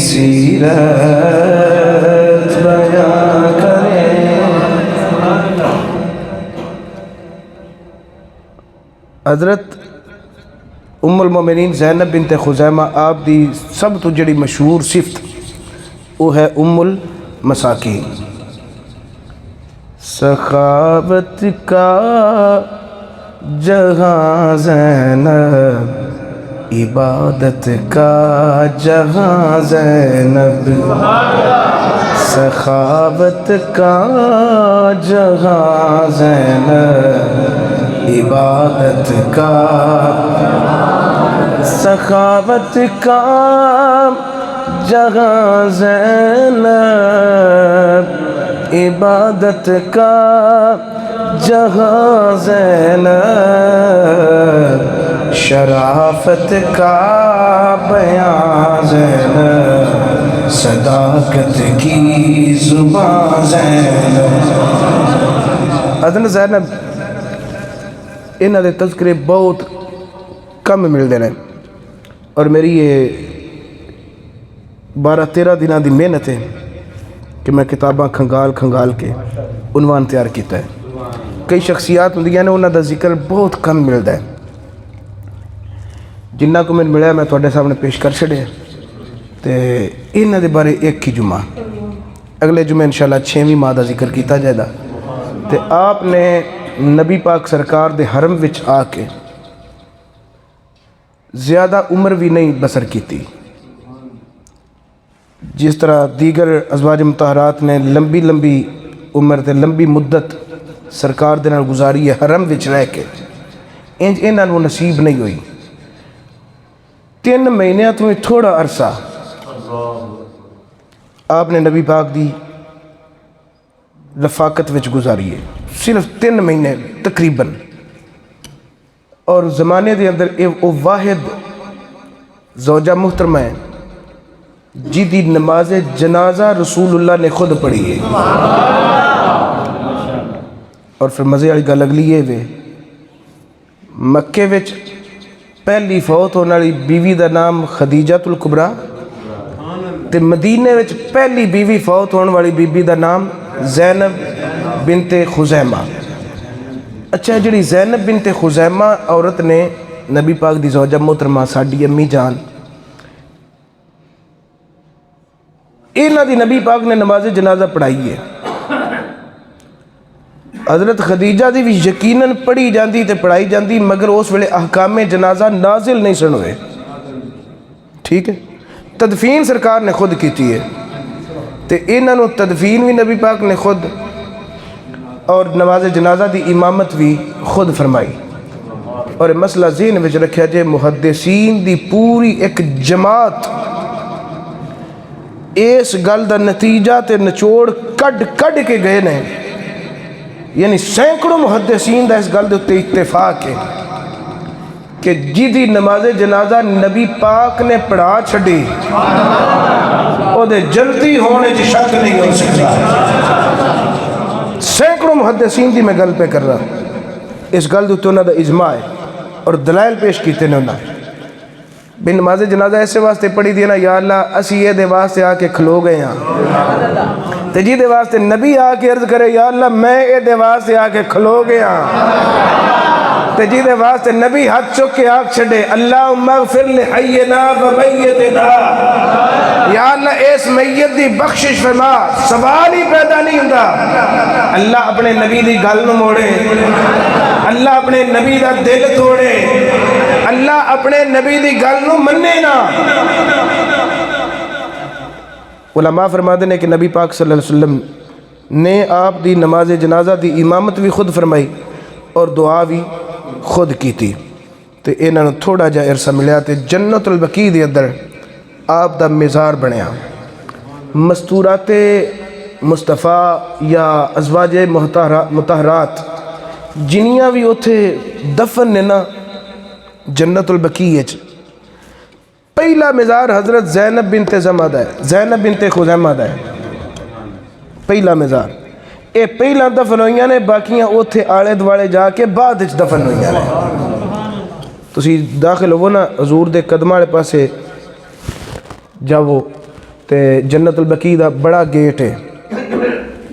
سیرت بیان کریں. حضرت ام المومنین زینب بنت خزیمہ آپ دی سب تو جڑی مشہور صفت وہ ہے ام المساکین. سخاوت کا جہاں زینب عبادت کا جہاں زینب سخاوت کا جہاں زینب عبادت کا سخاوت کا جہاں زینب عبادت کا جہاں زینب شرافت کا بیان زینب صداقت کی زبان زینب. حضرت زینب انہاں دے تذکرے بہت کم ملتے ہیں اور میری یہ 12-13 دنوں دی محنت ہے کہ میں کتاباں کھنگال کے عنوان تیار کیتا ہے. کئی شخصیات ہوندیاں نے انہاں دا ذکر بہت کم ملتا ہے. جنہ کو میں ملیا میں تھوڑے سامنے پیش کر چھڑے تے انہاں دے بارے ایک ہی جمعہ اگلے جمعہ انشاءاللہ 6ویں ماہ دا ذکر کیتا جائے گا. تے آپ نے نبی پاک سرکار دے حرم وچ آ کے زیادہ عمر بھی نہیں بسر کیتی جس طرح دیگر ازواج مطہرات نے لمبی عمر تے لمبی مدت سرکار دے نال گزاری ہے حرم وچ رہ کے انج انہاں نوں نصیب نہیں ہوئی. 3 مہینے تو تھوڑا عرصہ آپ نے نبی پاک دی رفاقت وچ گزاری ہے صرف 3 مہینے تقریباً. اور زمانے دے اندر وہ واحد زوجہ محترمہ ہے جی نماز جنازہ رسول اللہ نے خود پڑھی ہے. اور پھر مزے والی گل اگلی ہے وے مکے وچ پہلی فوت ہونے والی بیوی دا نام خدیجہ الکبریٰ تے مدینے وچ پہلی بیوی فوت ہونے والی بیوی دا نام زینب بنت خزیمہ. اچھا جڑی زینب بنت خزیمہ عورت نے نبی پاک دی زوجہ محترمہ ساڈی امی جان انہاں دی نبی پاک نے نماز جنازہ پڑھائی ہے. حضرت خدیجہ دی بھی یقیناً پڑھی جاندی تے پڑھائی جاندی مگر اس ویلے احکام جنازہ نازل نہیں سن ہوئے. ٹھیک ہے تدفین سرکار نے خود کیتی ہے تے انہاں نوں تدفین بھی نبی پاک نے خود اور نماز جنازہ دی امامت بھی خود فرمائی. اور مسئلہ ذہن وچ رکھیا جے محدثین دی پوری ایک جماعت اس گل دا نتیجہ تے نچوڑ کڈ کے گئے نے یعنی سینکڑوں محدثین دا اس گل دے اتے اتفاق ہے کہ جی نماز جنازہ نبی پاک نے پڑھا چھڑی او دے جلتی ہونے جی شک نہیں ہو سکتا. سینکڑوں محدثین دی میں گل پہ کر رہا اس گل دے اتے انہاں دا اجماع ہے اور دلائل پیش کیتے نے انہاں بھی نماز جنازہ ایسے واسطے پڑھی دی نا یا اللہ اسی یہ دے واسطے آ کے کھلو گئے ہاں تے جی دے واسطے نبی آ کے عرض کرے یا اللہ میں یہ دے واسطے آ کے کھلو گیا تے جی دے واسطے نبی ہاتھ چک کے آگ چھڑے اللہم اغفر لحینا و میتنا، یا اللہ اس میت دی بخشش فرما، سوال ہی پیدا نہیں ہوتا۔ اللہ اپنے نبی دی گل نو موڑے، اللہ اپنے نبی دا دل توڑے، اللہ اپنے نبی دی گل نو مننے نا۔ علماء فرماتے ہیں کہ نبی پاک صلی اللہ علیہ وسلم نے آپ دی نماز جنازہ دی امامت بھی خود فرمائی اور دعا بھی خود کی تھی۔ تو انہاں نوں تھوڑا جا عرصہ ملیا تے جنت البقیع دے اندر آپ دا مزار بنیا۔ مستورات مصطفیٰ یا ازواج مطہرات جنیاں بھی اتھے دفن نے نا جنت البقیع وچ، پہلا مزار حضرت زینب بنت زمہ دا ہے، زینب بنت خزیمہ دا ہے پہلا مزار۔ اے پہلا دفن ہوئیاں نے، باقیاں اوتھے آلے دوالے جا کے بعد اچ دفن ہوئیاں نے۔ تسی داخل ہو نا حضور دے قدمہ والے پاسے جاؤ تے جنت البقیع دا بڑا گیٹ ہے،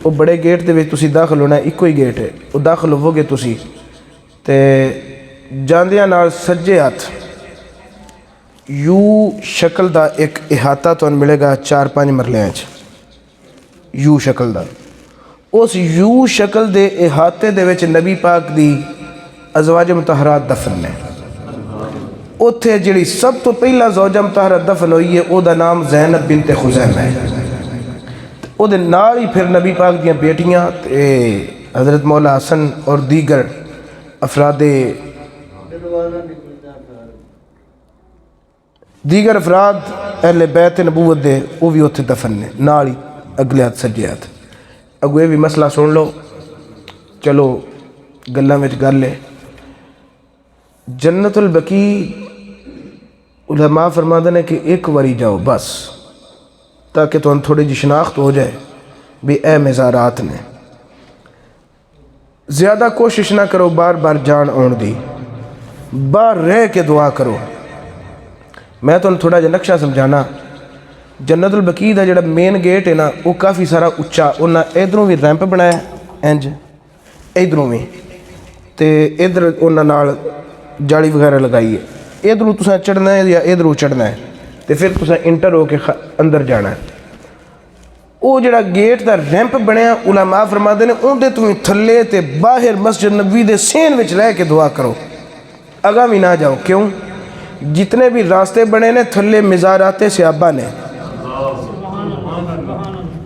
وہ بڑے گیٹ دے وچ تسی داخل ہونا ہے، ایک ہی گیٹ ہے، وہ داخل ہو گے تسی تے جاندیاں نال سجے ہاتھ یو شکل دا ایک احاطہ تو ملے گا 4-5 مرلیاں چ، یو شکل دا۔ اس یو شکل دے احاطے دے وچ نبی پاک دی ازواج مطہرات دفن نے۔ اتھے جڑی سب تو پہلا زوجہ مطہرہ دفن ہوئی ہے او دا نام زینب بنت خزیمہ ہے۔ او دے نال ہی پھر نبی پاک دیاں بیٹیاں تے حضرت مولا حسن اور دیگر افراد اہل بیت نبوت دے وہ بھی اتھے دفن نے، نال ہی اگلے ہاتھ سجے ہاتھ۔ اگو یہ بھی مسئلہ سن لو، چلو گلاں وچ گل ہے۔ جنت البقیع علماء فرماتے ہیں کہ ایک واری جاؤ بس، تاکہ تو تھوڑی جی شناخت ہو جائے بھی اے مزارات نے۔ زیادہ کوشش نہ کرو بار بار جان آن دی، باہر رہ کے دعا کرو۔ میں تو تھوڑا جا نقشہ سمجھانا، جنت البقیع دا جڑا مین گیٹ ہے نا وہ کافی سارا اچھا، انہاں ادھروں بھی ریمپ بنایا انج، ادھروں بھی تے ادھر انہاں نال جالی وغیرہ لگائی ہے، ادھروں تساں چڑھنا ہے یا ادھروں چڑھنا ہے تے پھر تساں انٹر ہو کے اندر جانا ہے۔ وہ جڑا گیٹ دا ریمپ بنیا علماء فرماتے ہیں اون دے تمہیں تھلے تے باہر مسجد نبوی دے سین وچ رہ کے دعا کرو، اگاں بھی نہ جاؤ۔ کیوں؟ جتنے بھی راستے بنے نے تھلے مزارات صحابہ نے،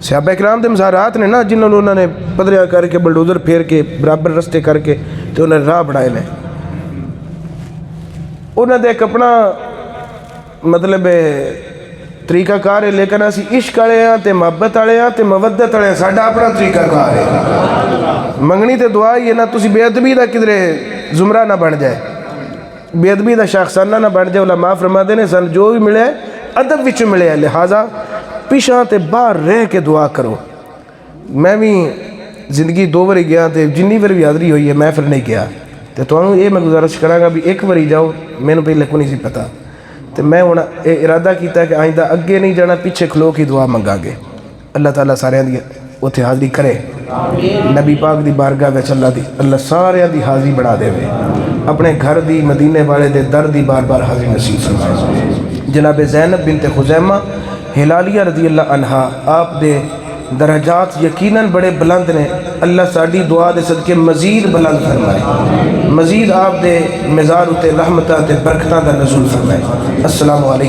صحابہ اکرام دے مزارات نے نا، جنہوں نے انہوں نے پدریاں کر کے بلڈوزر پھیر کے برابر رستے کر کے تو انہوں نے راہ بڑھائے لے۔ انہوں نے ایک اپنا مطلب طریقہ کار ہے، لیکن اسی عشق والے ہاں تے محبت والے ہاں تے مودت والے ہاں، ساڈا اپنا طریقہ کار ہے۔ منگنی تے دعا ہی ہے نا، تسی بے ادبی دا کدھرے زمرہ نہ بن جائے، بے ادبی دا شاخسانہ نہ بن جائے۔ علماء فرماتے ہیں سن جو بھی ملے ادب وچ ملے ہے، لہٰذا پیشاں تے باہر رہ کے دعا کرو۔ میں بھی زندگی 2 باری گیا تے جنی بار بھی حاضری ہوئی ہے میں پھر نہیں گیا تے تمہیں یہ میں گزارش کراں گا بھی ایک باری جاؤ، میں نے پہلے کو نہیں سی پتا تے میں ہوں ارادہ کیتا ہے کہ آئندہ اگے نہیں جانا، پیچھے کھلو کی دعا منگا گے۔ اللہ تعالیٰ سارے دی اتھے حاضری کرے، نبی پاک دی بارگاہ وچ اللہ سارے دی حاضری بڑھا دے وے، اپنے گھر دی مدینے والے دے در دی بار بار حاضری نصیب فرمائے۔ جناب زینب بنت خزیمہ ہلالیہ رضی اللہ عنہا، آپ دے درجات یقیناً بڑے بلند نے، اللہ ساڈی دعا دے صدقے مزید بلند فرمائے، مزید آپ دے مزار اتے رحمتہ تے برکتہ دا نزول فرمائے۔ السلام علیکم۔